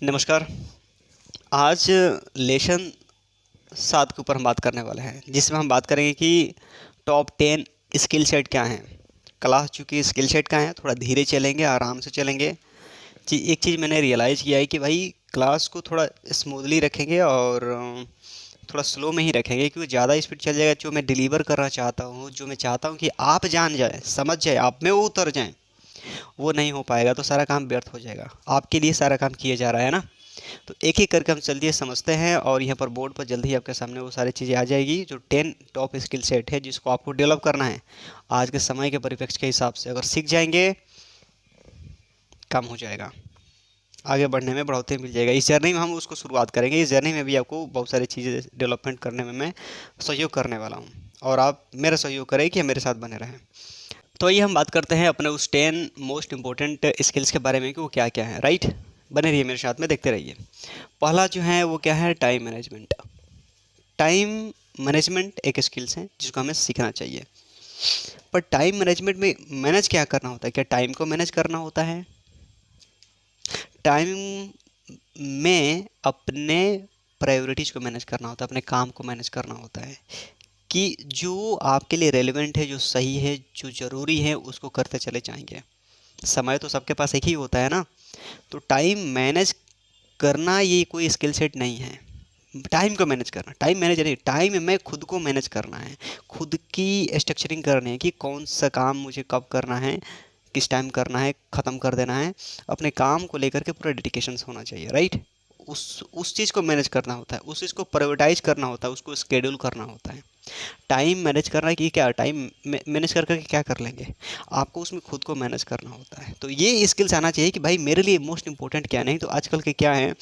नमस्कार। आज लेसन 7 के ऊपर हम बात करने वाले हैं, जिसमें हम बात करेंगे कि टॉप 10 स्किल सेट क्या हैं। क्लास चूँकि स्किल सेट का है, थोड़ा धीरे चलेंगे, आराम से चलेंगे। एक चीज़ मैंने रियलाइज़ किया है कि भाई क्लास को थोड़ा स्मूथली रखेंगे और थोड़ा स्लो में ही रखेंगे, क्योंकि ज़्यादा स्पीड चल जाएगा। जो मैं डिलीवर करना चाहता हूँ, जो मैं चाहता हूँ कि आप जान जाए, समझ जाए, आप में वो उतर जाएँ, वो नहीं हो पाएगा। तो सारा काम व्यर्थ हो जाएगा। आपके लिए सारा काम किया जा रहा है ना। तो एक एक करके हम चलिए समझते हैं, और यहाँ पर बोर्ड पर जल्दी ही आपके सामने वो सारी चीज़ें आ जाएगी जो 10 टॉप स्किल सेट है, जिसको आपको डेवलप करना है। आज के समय के परिप्रेक्ष्य के हिसाब से अगर सीख जाएंगे, काम हो जाएगा, आगे बढ़ने में बढ़ोतरी मिल जाएगा। इस जर्नी में हम उसको शुरुआत करेंगे। इस जर्नी में भी आपको बहुत सारी चीज़ें डेवलपमेंट करने में मैं सहयोग करने वाला हूँ, और आप मेरा सहयोग करें कि मेरे साथ बने रहें। तो आइए हम बात करते हैं अपने उस 10 मोस्ट इंपॉर्टेंट स्किल्स के बारे में कि वो क्या क्या है। राइट, बने रहिए मेरे साथ में, देखते रहिए। पहला जो है वो क्या है, टाइम मैनेजमेंट। टाइम मैनेजमेंट एक स्किल्स है जिसको हमें सीखना चाहिए। पर टाइम मैनेजमेंट में मैनेज क्या करना होता है? क्या टाइम को मैनेज करना होता है? टाइम में अपने प्रायोरिटीज़ को मैनेज करना होता है, अपने काम को मैनेज करना होता है कि जो आपके लिए रेलेवेंट है, जो सही है, जो ज़रूरी है, उसको करते चले जाएंगे। समय तो सबके पास एक ही होता है ना। तो टाइम मैनेज करना ये कोई स्किल सेट नहीं है। टाइम को मैनेज करना, टाइम मैनेजर नहीं, टाइम में खुद को मैनेज करना है, खुद की स्ट्रक्चरिंग करनी है कि कौन सा काम मुझे कब करना है, किस टाइम करना है, ख़त्म कर देना है। अपने काम को लेकर के पूरा डेडिकेशन होना चाहिए। राइट, उस चीज़ को मैनेज करना होता है, उस चीज़ को प्रायोरिटाइज करना होता है, उसको स्केड्यूल करना होता है। टाइम मैनेज करना कि क्या, टाइम मैनेज कर करके क्या कर लेंगे, आपको उसमें खुद को मैनेज करना होता है। तो ये स्किल्स आना चाहिए कि भाई मेरे लिए मोस्ट इंपॉर्टेंट क्या। नहीं तो आजकल के क्या है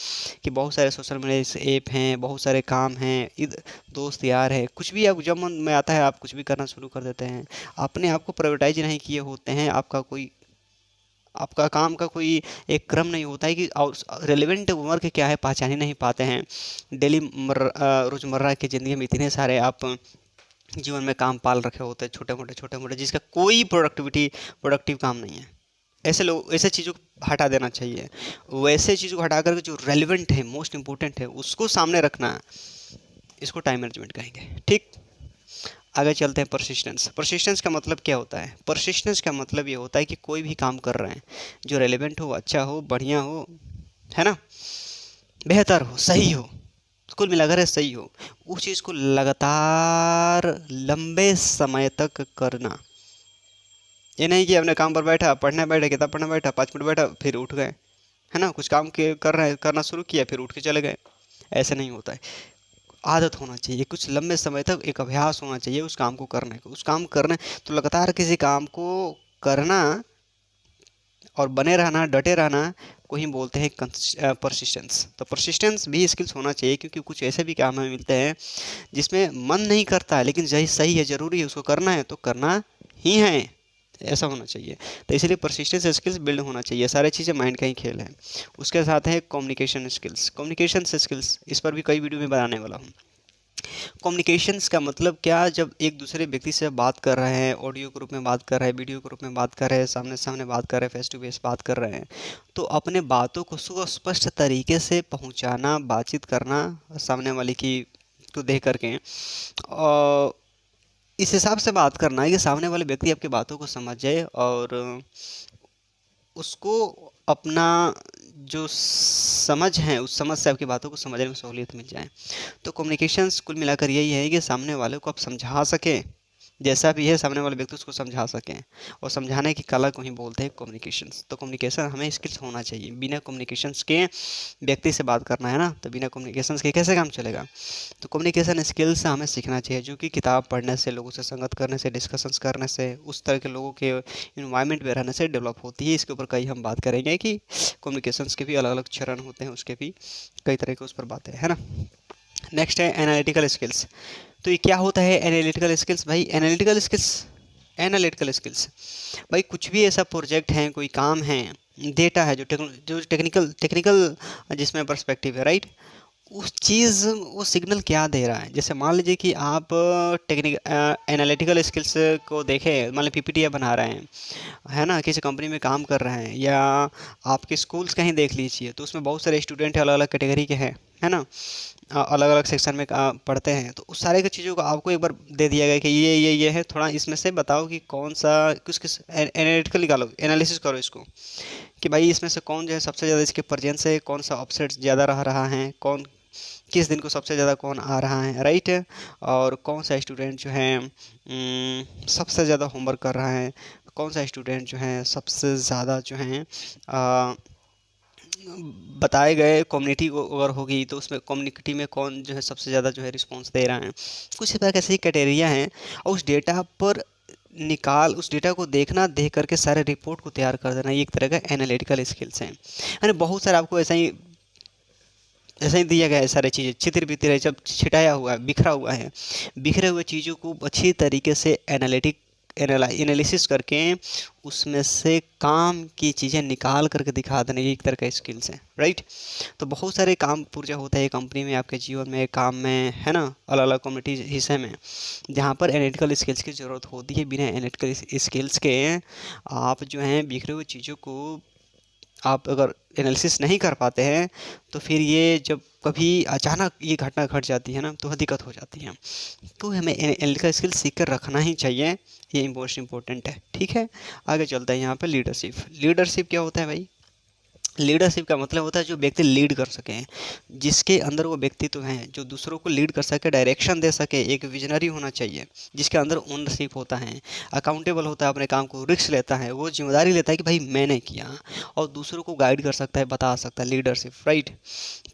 कि बहुत सारे सोशल मीडिया ऐप हैं, बहुत सारे काम हैं, दोस्त यार है, कुछ भी आप जब मन में आता है आप कुछ भी करना शुरू कर देते हैं। अपने आप को प्रायोरिटाइज नहीं किए होते हैं, आपका काम का कोई एक क्रम नहीं होता है कि रेलिवेंट वर्क क्या है पहचान ही नहीं पाते हैं। डेली रोज़मर्रा की ज़िंदगी में इतने सारे आप जीवन में काम पाल रखे होते हैं, छोटे मोटे जिसका कोई प्रोडक्टिव काम नहीं है। ऐसे लोग, ऐसे चीज़ों को हटा देना चाहिए। वैसे चीज़ों को हटा करके जो रेलिवेंट है, मोस्ट इंपॉर्टेंट है, उसको सामने रखना है। इसको टाइम मैनेजमेंट कहेंगे। ठीक, आगे चलते हैं। परसिस्टेंस। परसिस्टेंस का मतलब क्या होता है? परसिस्टेंस का मतलब ये होता है कि कोई भी काम कर रहे हैं जो रेलिवेंट हो, अच्छा हो, बढ़िया हो, है ना, बेहतर हो, सही हो, कुल मिलाकर है सही हो, उस चीज़ को लगातार लंबे समय तक करना। ये नहीं कि अपने काम पर बैठा, पढ़ने बैठा, किताब पढ़ने बैठा, 5 मिनट बैठा फिर उठ गए, है ना, कुछ काम के कर रहे हैं, करना शुरू किया फिर उठ के चले गए। ऐसा नहीं होता है। आदत होना चाहिए, कुछ लंबे समय तक एक अभ्यास होना चाहिए उस काम को करने को, उस काम करने। तो लगातार किसी काम को करना और बने रहना, डटे रहना को ही बोलते हैं परसिस्टेंस। तो परसिस्टेंस भी स्किल्स होना चाहिए, क्योंकि कुछ ऐसे भी काम हमें मिलते हैं जिसमें मन नहीं करता है, लेकिन सही सही है, ज़रूरी है, उसको करना है तो करना ही है। ऐसा होना चाहिए। तो इसलिए परसिस्टेंस स्किल्स बिल्ड होना चाहिए। सारी चीज़ें माइंड का ही खेल है। उसके साथ है कम्युनिकेशन स्किल्स। कम्युनिकेशन स्किल्स, इस पर भी कई वीडियो में बनाने वाला हूँ। कम्युनिकेशंस का मतलब क्या, जब एक दूसरे व्यक्ति से बात कर रहे हैं, ऑडियो ग्रुप में बात कर रहे हैं, वीडियो ग्रुप में बात कर रहे हैं, सामने सामने बात कर रहे हैं, फेस टू फेस बात कर रहे हैं, तो अपने बातों को सुस्पष्ट तरीके से पहुंचाना, बातचीत करना सामने वाले की को देख करके, और इस हिसाब से बात करना है कि सामने वाले व्यक्ति आपकी बातों को समझ जाए और उसको अपना जो समझ है, उस समझ से आपकी बातों को समझने में सहूलियत मिल जाए। तो कम्युनिकेशंस कुल मिलाकर यही है कि सामने वाले को आप समझा सकें, जैसा भी है सामने वाले व्यक्ति उसको समझा सकें, और समझाने की कला को ही बोलते हैं कम्युनिकेशंस। तो कम्युनिकेशन हमें स्किल्स होना चाहिए। बिना कम्युनिकेशंस के व्यक्ति से बात करना है ना, तो बिना कम्युनिकेशंस के कैसे काम चलेगा? तो कम्युनिकेशन स्किल्स हमें सीखना चाहिए, जो कि किताब पढ़ने से, लोगों से संगत करने से, डिस्कशंस करने से, उस तरह के लोगों के इन्वायरमेंट में रहने से डेवलप होती है। इसके ऊपर कई हम बात करेंगे कि कम्युनिकेशंस के भी अलग अलग चरण होते हैं, उसके भी कई तरह के उस पर बातें है ना। नेक्स्ट है एनालिटिकल स्किल्स। तो ये क्या होता है एनालिटिकल स्किल्स? भाई एनालिटिकल स्किल्स भाई कुछ भी ऐसा प्रोजेक्ट है, कोई काम है, डेटा है, जो टेक्निकल जिसमें पर्सपेक्टिव है, राइट, उस चीज़ वो सिग्नल क्या दे रहा है। जैसे मान लीजिए कि आप टेक्निक एनालिटिकल स्किल्स को देखें, मान लीजिए पीपीटी बना रहे हैं, है ना, किसी कंपनी में काम कर रहे हैं, या आपके स्कूल्स कहीं देख लीजिए तो उसमें बहुत सारे स्टूडेंट अलग अलग कैटेगरी के हैं, है ना, अलग अलग सेक्शन में पढ़ते हैं। तो उस सारे की चीज़ों को आपको एक बार दे दिया गया कि ये है, थोड़ा इसमें से बताओ कि कौन सा किस किस एनालिटिकल निकालो, एनालिसिस करो इसको, कि भाई इसमें से कौन जो है सबसे ज़्यादा इसके प्रेजेंस है, कौन सा ऑफसेट ज़्यादा रह रहा है, कौन किस दिन को सबसे ज़्यादा कौन आ रहा है, राइट। और कौन सा स्टूडेंट जो है सबसे ज़्यादा होमवर्क कर रहा है, कौन सा स्टूडेंट जो है सबसे ज़्यादा जो है बताए गए कम्युनिटी को अगर होगी तो उसमें कम्युनिटी में कौन जो है सबसे ज़्यादा जो है रिस्पॉन्स दे रहा है। कुछ इस तरह के ऐसे ही क्राइटेरिया हैं, और उस डेटा पर उस डेटा को देखना, देख करके सारे रिपोर्ट को तैयार कर देना, ये एक तरह का एनालिटिकल स्किल्स हैं। यानी बहुत सारे आपको ऐसा ही दिया गया है, सारी चीज़ें चित्र बितर है, जब छिटाया हुआ है, बिखरा हुआ है, बिखरे हुए चीज़ों को अच्छी तरीके से एनालिसिस करके उसमें से काम की चीज़ें निकाल करके दिखा देना, ये एक तरह का स्किल्स है, राइट। तो बहुत सारे काम पूरा होता है कंपनी में, आपके जीवन में, काम में, है ना, अलग अलग कम्युनिटी हिस्से में, जहाँ पर एनालिटिकल स्किल्स की ज़रूरत होती है। बिना एनालिटिकल स्किल्स के आप जो हैं बिखरे हुए चीज़ों को आप अगर एनालिसिस नहीं कर पाते हैं तो फिर ये जब कभी अचानक ये घटना घट जाती है ना तो दिक्कत हो जाती है। तो हमें एनालिटिकल स्किल सीख कर रखना ही चाहिए, ये मोस्ट इम्पोर्टेंट है, ठीक है। आगे चलते हैं यहाँ पे लीडरशिप। लीडरशिप क्या होता है भाई? लीडरशिप का मतलब होता है जो व्यक्ति लीड कर सके, जिसके अंदर वो व्यक्तित्व हैं, जो दूसरों को लीड कर सके, डायरेक्शन दे सके, एक विजनरी होना चाहिए, जिसके अंदर ओनरशिप होता है, अकाउंटेबल होता है, अपने काम को रिस्क लेता है, वो जिम्मेदारी लेता है कि भाई मैंने किया, और दूसरों को गाइड कर सकता है, बता सकता है, लीडरशिप, राइट।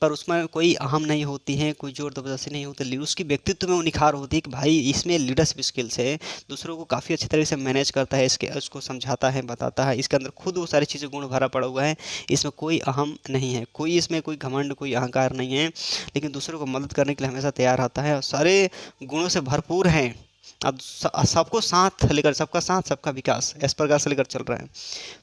पर उसमें कोई अहम नहीं होती है, कोई जोर ज़बरदस्ती नहीं होती, उसकी व्यक्तित्व में वो निखार होती है कि भाई इसमें लीडरशिप स्किल्स है, दूसरों को काफ़ी अच्छी तरीके से मैनेज करता है, इसके उसको समझाता है, बताता है, इसके अंदर खुद वो सारी चीज़ें गुण भरा पड़ा हुआ है, इसमें कोई अहम नहीं है, कोई इसमें कोई घमंड, कोई अहंकार नहीं है, लेकिन दूसरों को मदद करने के लिए हमेशा तैयार रहता है, और सारे गुणों से भरपूर हैं। अब सबको साथ लेकर, सबका साथ सबका विकास, इस प्रकार से लेकर चल रहा है।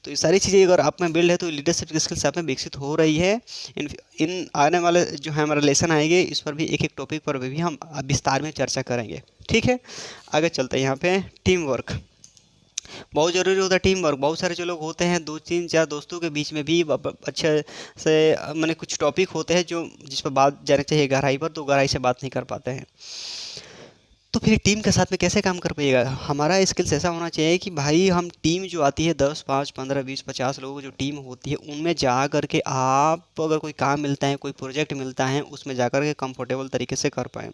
तो ये सारी चीज़ें अगर आप में बिल्ड है तो लीडरशिप स्किल्स आप में विकसित हो रही है। इन आने वाले जो है हमारा लेसन आएंगे, इस पर भी एक एक टॉपिक पर भी हम विस्तार में चर्चा करेंगे, ठीक है। आगे चलते हैं यहाँ पे टीम वर्क बहुत ज़रूरी होता है। टीम वर्क, बहुत सारे जो लोग होते हैं, दो तीन चार दोस्तों के बीच में भी अच्छे से मैंने कुछ टॉपिक होते हैं जो जिस पर बात जाना चाहिए गहराई पर, तो गहराई से बात नहीं कर पाते हैं। तो फिर टीम के साथ में कैसे काम कर पाइएगा? हमारा स्किल्स ऐसा होना चाहिए कि भाई हम टीम जो आती है 10 5 15 20 50 लोगों की जो टीम होती है, उनमें जा कर के आप अगर कोई काम मिलता है, कोई प्रोजेक्ट मिलता है, उसमें जा कर के कंफर्टेबल तरीके से कर पाएँ।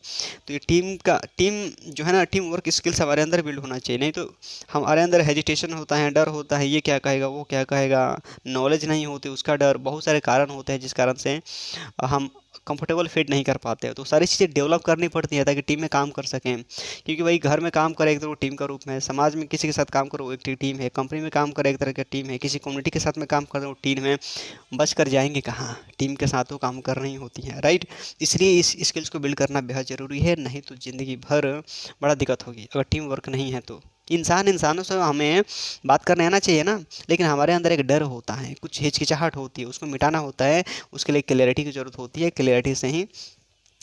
तो ये टीम जो है ना, टीम वर्क स्किल्स हमारे अंदर बिल्ड होना चाहिए, नहीं तो हमारे अंदर हेजिटेशन होता है, डर होता है, ये क्या कहेगा, वो क्या कहेगा, नॉलेज नहीं होती, उसका डर, बहुत सारे कारण होते हैं जिस कारण से हम कंफर्टेबल फील नहीं कर पाते हैं। तो सारी चीज़ें डेवलप करनी पड़ती है ताकि टीम में काम कर सकें, क्योंकि भाई घर में काम करे एक तरह टीम का रूप में है, समाज में किसी के साथ काम करो एक टीम है, कंपनी में काम करे एक तरह की टीम है, किसी कम्युनिटी के साथ में काम कर रहे हो टीम में, बच कर जाएंगे कहाँ, टीम के साथ वो काम करनी ही होती है, राइट। इसलिए इस स्किल्स को बिल्ड करना बेहद ज़रूरी है, नहीं तो ज़िंदगी भर बड़ा दिक्कत होगी अगर टीम वर्क नहीं है तो। इंसानों से हमें बात करने आना चाहिए ना, लेकिन हमारे अंदर एक डर होता है, कुछ हिचकिचाहट होती है, उसको मिटाना होता है, उसके लिए क्लैरिटी की ज़रूरत होती है, क्लैरिटी से ही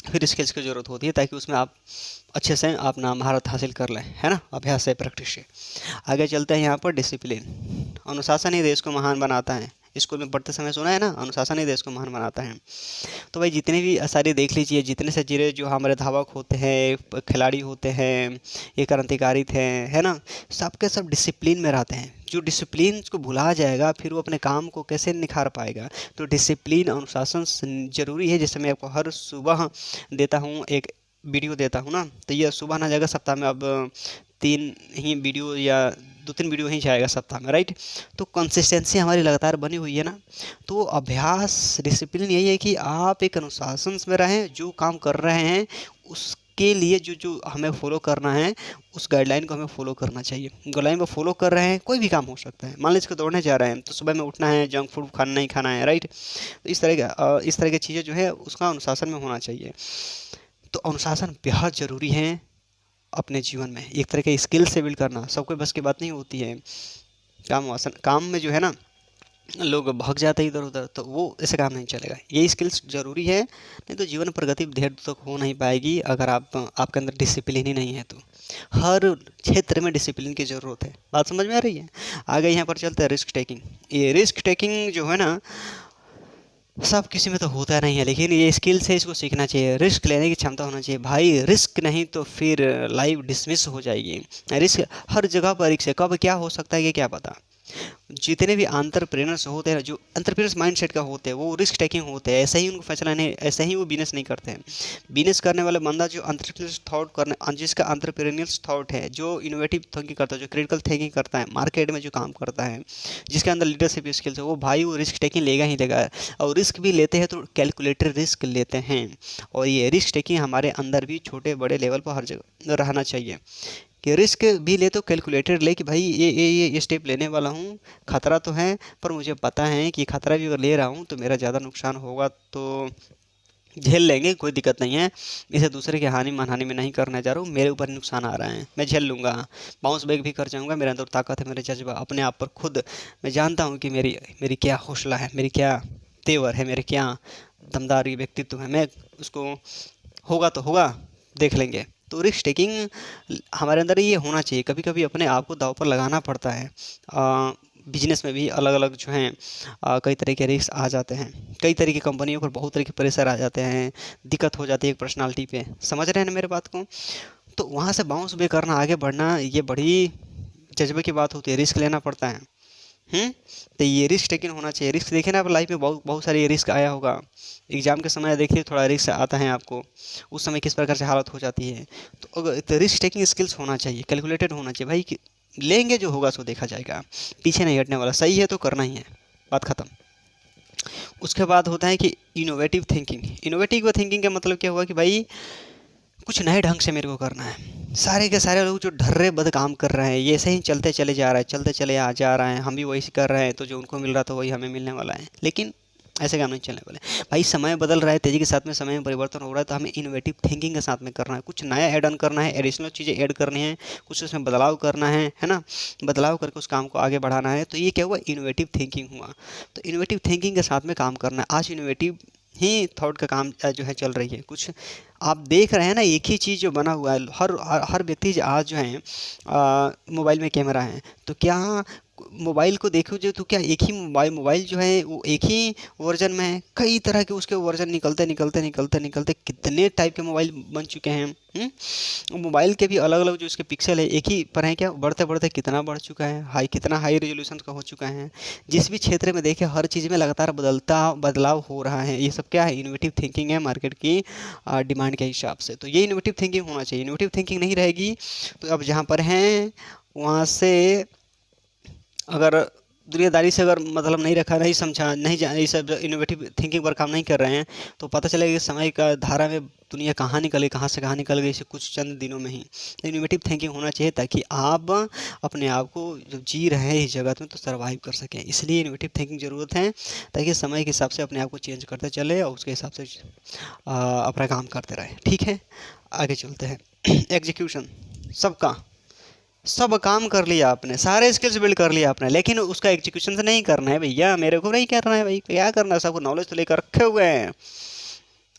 फिर स्किल्स की ज़रूरत होती है, ताकि उसमें आप अच्छे से अपना महारत हासिल कर लें, है ना, अभ्यास से, प्रैक्टिस से। आगे चलते हैं यहाँ पर डिसिप्लिन। अनुशासन ही देश को महान बनाता है, स्कूल में पढ़ते समय सुना है ना, अनुशासन ही देश को महान बनाता है। तो भाई जितने भी सारे देख लीजिए, जितने से जिले जो हमारे धावक होते हैं, खिलाड़ी होते हैं, ये क्रांतिकारी थे, है ना, सबके सब डिसिप्लिन में रहते हैं। जो डिसिप्लिन को भुला जाएगा फिर वो अपने काम को कैसे निखार पाएगा? तो डिसिप्लिन, अनुशासन ज़रूरी है। जैसे मैं आपको हर सुबह देता हूँ, एक वीडियो देता हूँ ना, तो ये सुबह ना जाएगा, सप्ताह में अब 3 ही वीडियो या 2-3 वीडियो ही जाएगा सप्ताह में, राइट। तो कंसिस्टेंसी हमारी लगातार बनी हुई है ना। तो अभ्यास, डिसिप्लिन यही है कि आप एक अनुशासन में रहें, जो काम कर रहे हैं उसके लिए जो जो हमें फॉलो करना है, उस गाइडलाइन को हमें फॉलो करना चाहिए। गाइडलाइन को फॉलो कर रहे हैं, कोई भी काम हो सकता है। मान लीजिए दौड़ने जा रहे हैं तो सुबह में उठना है, जंक फूड खाना नहीं खाना है, राइट। तो इस तरह की चीज़ें जो है उसका अनुशासन में होना चाहिए। तो अनुशासन बेहद ज़रूरी है अपने जीवन में, एक तरह के स्किल से बिल्ड करना सबको बस की बात नहीं होती है। काम में जो है ना, लोग भाग जाते हैं इधर उधर, तो वो ऐसे काम नहीं चलेगा। ये स्किल्स ज़रूरी है, नहीं तो जीवन प्रगति देर तक हो नहीं पाएगी अगर आपके अंदर डिसिप्लिन ही नहीं है तो। हर क्षेत्र में डिसिप्लिन की ज़रूरत है। बात समझ में आ रही है? आगे यहाँ पर चलते हैं रिस्क टेकिंग। ये रिस्क टेकिंग जो है ना, सब किसी में तो होता नहीं है, लेकिन ये स्किल्स है, इसको सीखना चाहिए। रिस्क लेने की क्षमता होना चाहिए भाई। रिस्क नहीं तो फिर लाइफ डिसमिस हो जाएगी। रिस्क हर जगह पर रिस्क है, कब क्या हो सकता है ये क्या पता। जितने भी एंटरप्रेन्योर्स होते हैं, जो एंटरप्रेन्योर्स माइंडसेट का होते हैं, वो रिस्क टेकिंग होते हैं। ऐसे ही उनको फैसला नहीं, ऐसे ही वो बिजनेस नहीं करते हैं। बिजनेस करने वाला बंदा जो एंटरप्रेन्योर्स थॉट करने, जिसका एंटरप्रेन्योर्स थॉट है, जो इनोवेटिव थिंकिंग करता है, जो क्रिटिकल थिंकिंग करता है, मार्केट में जो काम करता है, जिसके अंदर लीडरशिप स्किल्स है, वो भाई वो रिस्क टेकिंग लेगा ही लेगा। और रिस्क भी लेते हैं तो कैलकुलेटेड रिस्क लेते हैं। और ये रिस्क टेकिंग हमारे अंदर भी छोटे बड़े लेवल पर हर जगह रहना चाहिए कि रिस्क भी ले तो कैलकुलेटेड ले, कि भाई ये स्टेप लेने वाला हूँ, खतरा तो है पर मुझे पता है कि खतरा भी अगर ले रहा हूँ तो मेरा ज़्यादा नुकसान होगा, तो झेल लेंगे, कोई दिक्कत नहीं है। इसे दूसरे की हानि मानहानि में नहीं करने जा रहा हूँ, मेरे ऊपर नुकसान आ रहा है, मैं झेल लूँगा, बाउंस बैक भी कर जाऊँगा। मेरे अंदर ताकत है, मेरे जज्बा अपने आप पर खुद मैं जानता हूँ कि मेरी मेरी क्या हौसला है, मेरी क्या तेवर है, मेरे क्या दमदार व्यक्तित्व है। मैं उसको होगा तो होगा, देख लेंगे। तो रिस्क टेकिंग हमारे अंदर ये होना चाहिए। कभी कभी अपने आप को दांव पर लगाना पड़ता है। बिजनेस में भी अलग अलग जो हैं कई तरह के रिस्क आ जाते हैं। कई तरह की कंपनियों पर बहुत तरह के प्रेशर आ जाते हैं, दिक्कत हो जाती है एक पर्सनालिटी पे। समझ रहे हैं ना मेरे बात को? तो वहाँ से बाउंस बैक करना, आगे बढ़ना, ये बड़ी जज्बे की बात होती है, रिस्क लेना पड़ता है। तो ये रिस्क टेकिंग होना चाहिए। रिस्क देखिए ना, आप लाइफ में बहुत बहुत सारे रिस्क आया होगा। एग्ज़ाम के समय देखिए थोड़ा रिस्क आता है आपको, उस समय किस प्रकार से हालत हो जाती है। तो अगर तो रिस्क टेकिंग स्किल्स होना चाहिए, कैलकुलेटेड होना चाहिए भाई, कि लेंगे जो होगा सो देखा जाएगा, पीछे नहीं हटने वाला। सही है तो करना ही है, बात ख़त्म। उसके बाद होता है कि इनोवेटिव थिंकिंग। इनोवेटिव थिंकिंग का मतलब क्या हुआ कि भाई कुछ नए ढंग से मेरे को करना है। सारे के सारे लोग जो ढर्रे बद काम कर रहे हैं, ये ऐसे ही चलते चले जा रहा है, चलते चले आ जा रहे हैं, हम भी वही कर रहे हैं, तो जो उनको मिल रहा था वही हमें मिलने वाला है। लेकिन ऐसे काम नहीं चलने वाले भाई। समय बदल रहा है, तेज़ी के साथ में समय में परिवर्तन हो रहा है, तो हमें इनोवेटिव थिंकिंग के साथ में करना है। कुछ नया ऐड ऑन करना है, एडिशनल चीज़ें ऐड करनी है, कुछ उसमें बदलाव करना है ना। बदलाव करके उस काम को आगे बढ़ाना है। तो ये क्या हुआ, इनोवेटिव थिंकिंग हुआ। तो इनोवेटिव थिंकिंग के साथ में काम करना है। आज इनोवेटिव ही थॉट का काम जो है चल रही है। कुछ आप देख रहे हैं ना, एक ही चीज़ जो बना हुआ है, हर व्यक्ति आज जो है मोबाइल में कैमरा है, तो क्या मोबाइल को देखो जो, तो क्या एक ही मोबाइल जो है वो एक ही वर्जन में है? कई तरह के उसके वर्जन निकलते निकलते निकलते निकलते कितने टाइप के मोबाइल बन चुके हैं। मोबाइल के भी अलग अलग जो इसके पिक्सल है एक ही पर है क्या, बढ़ते बढ़ते कितना बढ़ चुका है, कितना हाई रेजोल्यूशन का हो चुका है। जिस भी क्षेत्र में देखे हर चीज़ में लगातार बदलाव हो रहा है। ये सब क्या है, इनोवेटिव थिंकिंग है, मार्केट की डिमांड के हिसाब से। तो ये इनोवेटिव थिंकिंग होना चाहिए। इनोवेटिव थिंकिंग नहीं रहेगी तो अब जहाँ पर हैं वहाँ से अगर दुनियादारी से अगर मतलब नहीं रखा, नहीं समझा, नहीं ये सब इनोवेटिव थिंकिंग पर काम नहीं कर रहे हैं, तो पता चलेगा कि समय का धारा में दुनिया कहाँ निकल गई, कहाँ से कहाँ निकल गई, इसे कुछ चंद दिनों में ही। इनोवेटिव थिंकिंग होना चाहिए ताकि आप अपने आप को जब जी रहे हैं इस जगत में तो सर्वाइव कर सकें। इसलिए इनोवेटिव थिंकिंग ज़रूरत है, ताकि समय के हिसाब से अपने आप को चेंज करते चले और उसके हिसाब से अपना काम करते रहे। ठीक है, आगे चलते हैं। एग्जीक्यूशन, सब काम कर लिया आपने, सारे स्किल्स बिल्ड कर लिया आपने, लेकिन उसका एग्जीक्यूशन से नहीं करना है भैया। मेरे को नहीं करना है भाई, क्या करना है, सबको नॉलेज तो लेकर रखे हुए हैं।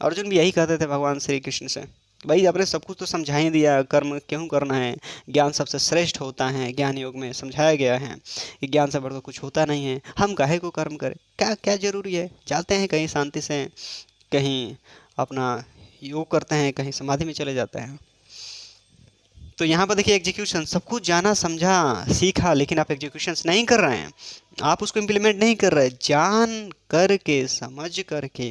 अर्जुन भी यही कहते थे भगवान श्री कृष्ण से, भाई आपने सब कुछ तो समझा ही दिया, कर्म क्यों करना है, ज्ञान सबसे श्रेष्ठ होता है। ज्ञान योग में समझाया गया है कि ज्ञान से बढ़कर कुछ होता नहीं है, हम काहे को कर्म करें, क्या क्या जरूरी है। जाते हैं कहीं शांति से, कहीं अपना योग करते हैं, कहीं समाधि में चले जाते हैं। तो यहाँ पर देखिए एग्जीक्यूशन, सब कुछ जाना समझा सीखा, लेकिन आप एग्जीक्यूशन नहीं कर रहे हैं, आप उसको इम्प्लीमेंट नहीं कर रहे। जान करके समझ करके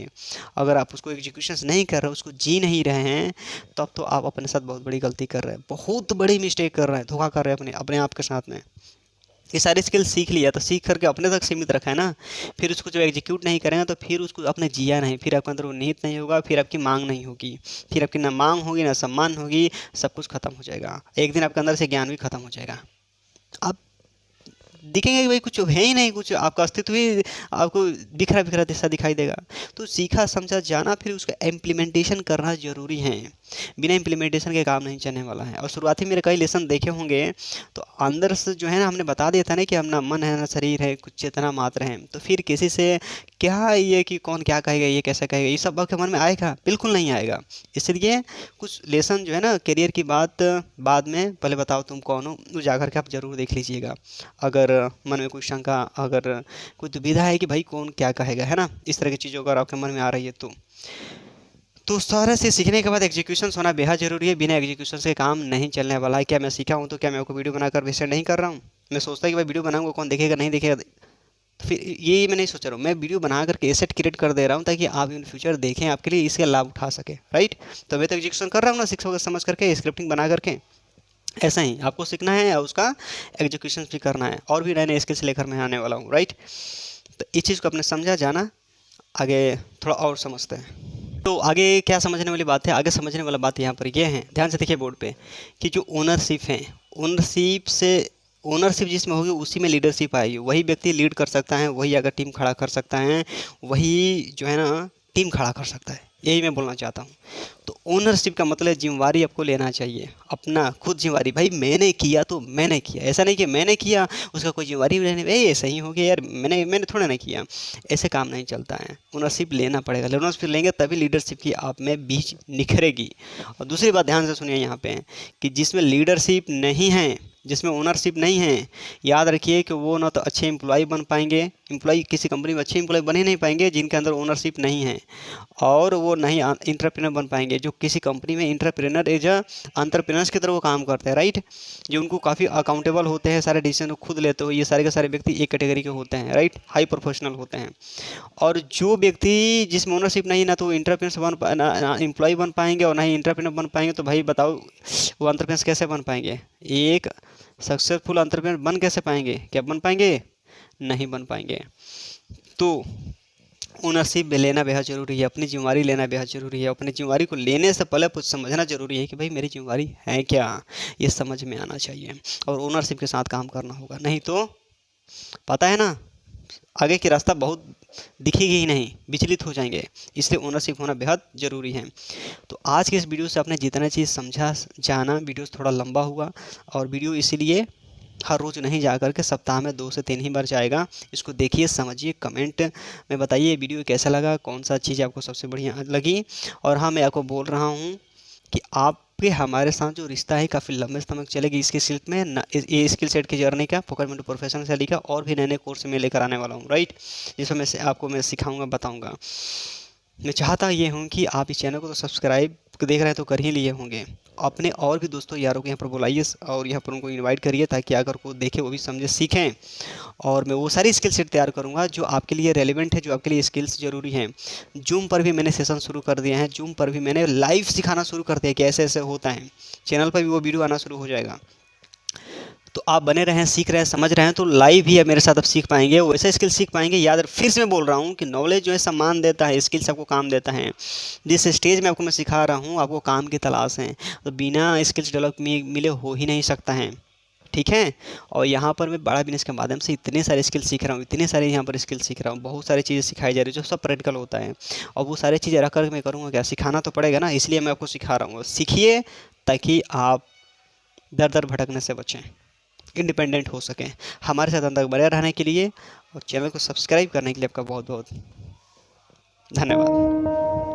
अगर आप उसको एग्जीक्यूशन नहीं कर रहे, उसको जी नहीं रहे हैं, तब तो आप अपने साथ बहुत बड़ी गलती कर रहे हैं, बहुत बड़ी मिस्टेक कर रहे हैं, धोखा कर रहे हैं अपने आप के साथ में। ये सारी स्किल सीख लिया तो सीख करके अपने तक सीमित रखा है ना, फिर उसको जब एग्जीक्यूट नहीं करेंगे तो फिर उसको अपने जिया नहीं, फिर आपके अंदर वो निहित नहीं होगा, फिर आपकी मांग नहीं होगी, फिर आपकी ना मांग होगी ना सम्मान होगी, सब कुछ खत्म हो जाएगा। एक दिन आपके अंदर से ज्ञान भी खत्म हो जाएगा। आप दिखेंगे कि भाई कुछ है ही नहीं, कुछ आपका अस्तित्व ही आपको बिखरा बिखरा जैसा दिखाई देगा। तो सीखा समझा जाना, फिर उसका इम्प्लीमेंटेशन करना ज़रूरी है। बिना इम्प्लीमेंटेशन के काम नहीं चलने वाला है। और शुरुआती मेरे कई लेसन देखे होंगे, तो अंदर से जो है ना, हमने बता दिया था ना कि हम ना मन है ना शरीर है, कुछ चेतना मात्र है। तो फिर किसी से क्या ये कि कौन क्या कहेगा, ये कैसे कहेगा, ये सब आपके मन में आएगा? बिल्कुल नहीं आएगा। इसलिए कुछ लेसन जो है ना करियर की बात बाद में, पहले बताओ तुम कौन हो, वो जाकर के आप ज़रूर देख लीजिएगा। अगर मन में कोई शंका, अगर कोई दुविधा है कि भाई कौन क्या कहेगा, है ना, इस तरह की चीज़ों अगर आपके मन में आ रही है तो सारे से सीखने के बाद एग्जीक्यूशन होना बेहद ज़रूरी है। बिना एग्जीक्यूशन से काम नहीं चलने वाला है। क्या मैं सीखा हूँ तो क्या मैं आपको वीडियो बनाकर वैसे नहीं कर रहा हूँ? मैं सोचता कि भाई वीडियो बनाऊंगा, कौन देखेगा नहीं देखेगा, तो फिर ये मैं नहीं सोच रहा हूँ। मैं वीडियो बना करके एसेट क्रिएट कर दे रहा हूँ ताकि आप इन फ्यूचर देखें, आपके लिए इसका लाभ उठा सके, राइट। तो मैं तो एग्जीक्यूशन कर रहा हूँ ना, सीख समझ करके, स्क्रिप्टिंग बना करके। ऐसा ही आपको सीखना है और उसका एग्जीक्यूशन भी करना है, और भी नए नए स्किल्स लेकर मैं आने वाला हूँ, राइट। तो इस चीज़ को आपने समझा जाना, आगे थोड़ा और समझते हैं। तो आगे क्या समझने वाली बात है? आगे समझने वाला बात यहाँ पर ये है, ध्यान से देखिए बोर्ड पे, कि जो ओनरशिप है, ओनरशिप से ओनरशिप जिसमें होगी उसी में लीडरशिप आएगी। वही व्यक्ति लीड कर सकता है, वही अगर टीम खड़ा कर सकता है, वही जो है ना टीम खड़ा कर सकता है। यही मैं बोलना चाहता हूँ। तो ओनरशिप का मतलब जिम्मेवारी आपको लेना चाहिए, अपना खुद जिम्मेवारी। भाई मैंने किया तो मैंने किया, ऐसा नहीं कि मैंने किया उसका कोई जिम्मेवारी लेने, भाई ऐसा ही हो गया यार, मैंने थोड़ा नहीं किया, ऐसे काम नहीं चलता है। ओनरशिप लेना पड़ेगा, ओनरशिप लेंगे तभी लीडरशिप की आप में बीच निखरेगी। और दूसरी बात ध्यान से सुनिए यहाँ पे, कि जिसमें लीडरशिप नहीं है, जिसमें ओनरशिप नहीं है, याद रखिए कि वो ना तो अच्छे एम्प्लॉय बन पाएंगे, एम्प्लॉय किसी कंपनी में अच्छे एम्प्लॉय बन ही नहीं पाएंगे जिनके अंदर ओनरशिप नहीं है, और वो नहीं इंटरप्रेनर बन पाएंगे। जो किसी कंपनी में इंटरप्रेनर एज अ एंटरप्रेन्योर्स की तरह वो काम करते हैं, राइट, जो उनको काफ़ी अकाउंटेबल होते हैं, सारे डिसीजन खुद लेते हो, ये सारे के सारे व्यक्ति एक कैटेगरी के होते हैं, राइट, हाई प्रोफेशनल होते हैं। और जो व्यक्ति जिसमें ओनरशिप नहीं, ना तो इंटरप्रेन्योर एम्प्लॉय बन पाएंगे और ना ही इंटरप्रेनर बन पाएंगे, तो भाई बताओ वो एंटरप्रेन्योर कैसे बन पाएंगे? एक सक्सेसफुल एंटरप्रेन्योर बन कैसे पाएंगे? क्या बन पाएंगे? नहीं बन पाएंगे। तो ओनरशिप लेना बेहद ज़रूरी है, अपनी जिम्मेवारी लेना बेहद ज़रूरी है। अपनी जिम्मेवारी को लेने से पहले कुछ समझना ज़रूरी है कि भाई मेरी जिम्मेवारी है क्या, ये समझ में आना चाहिए, और ओनरशिप के साथ काम करना होगा। नहीं तो पता है ना, आगे की रास्ता बहुत दिखेगी ही नहीं, विचलित हो जाएंगे। इसलिए ओनरशिप होना बेहद ज़रूरी है। तो आज के इस वीडियो से आपने जितना चीज़ समझा जाना, वीडियो थोड़ा लंबा हुआ, और वीडियो इसीलिए हर रोज़ नहीं जा कर के सप्ताह में 2 से 3 ही बार जाएगा। इसको देखिए, समझिए, कमेंट में बताइए वीडियो कैसा लगा, कौन सा चीज़ आपको सबसे बढ़िया लगी। और हाँ, मैं आपको बोल रहा हूँ कि आपके हमारे साथ जो रिश्ता है काफ़ी लंबे समय तक चलेगी। इसके स्किल में ना, ये स्किल सेट की जर्नी का, फोकस टू प्रोफेशनल स्टडी का, और भी नए नए कोर्स में लेकर आने वाला हूँ, राइट, जिसमें मैं आपको मैं सिखाऊंगा, बताऊंगा। मैं चाहता ये हूँ कि आप इस चैनल को तो सब्सक्राइब देख रहे हैं तो कर ही लिए होंगे, अपने और भी दोस्तों यारों को यहाँ पर बुलाइए और यहाँ पर उनको इनवाइट करिए, ताकि अगर को देखे वो भी समझे, सीखें। और मैं वो सारी स्किल सेट तैयार करूँगा जो आपके लिए रेलिवेंट है, जो आपके लिए स्किल्स ज़रूरी हैं। जूम पर भी मैंने सेशन शुरू कर दिए हैं, जूम पर भी मैंने लाइव सिखाना शुरू कर दिया कि ऐसे ऐसे होता है। चैनल पर भी वो वीडियो आना शुरू हो जाएगा। तो आप बने रहें, सीख रहे हैं, समझ रहे हैं, तो लाइव ही मेरे साथ आप सीख पाएंगे, वैसे स्किल सीख पाएंगे। याद फिर से मैं बोल रहा हूँ कि नॉलेज जो है सम्मान देता है, स्किल्स आपको काम देता है। जिस स्टेज में आपको मैं सिखा रहा हूँ, आपको काम की तलाश है, तो बिना स्किल्स डेवलप मिले हो ही नहीं सकता है, ठीक है। और यहाँ पर मैं बड़ा बिजनेस के माध्यम से इतने सारे स्किल सीख रहा हूँ, इतने सारे यहाँ पर स्किल सीख रहा हूँ, बहुत सारी चीज़ें सिखाई जा रही है जो सब प्रैक्टिकल होता है। और वो सारी चीज़ें रख कर मैं करूँगा क्या, सिखाना तो पड़ेगा ना, इसलिए मैं आपको सिखा रहा हूँ। सीखिए ताकि आप दर दर भटकने से बचें, इंडिपेंडेंट हो सकें। हमारे साथ अंदर बने रहने के लिए और चैनल को सब्सक्राइब करने के लिए आपका बहुत बहुत धन्यवाद।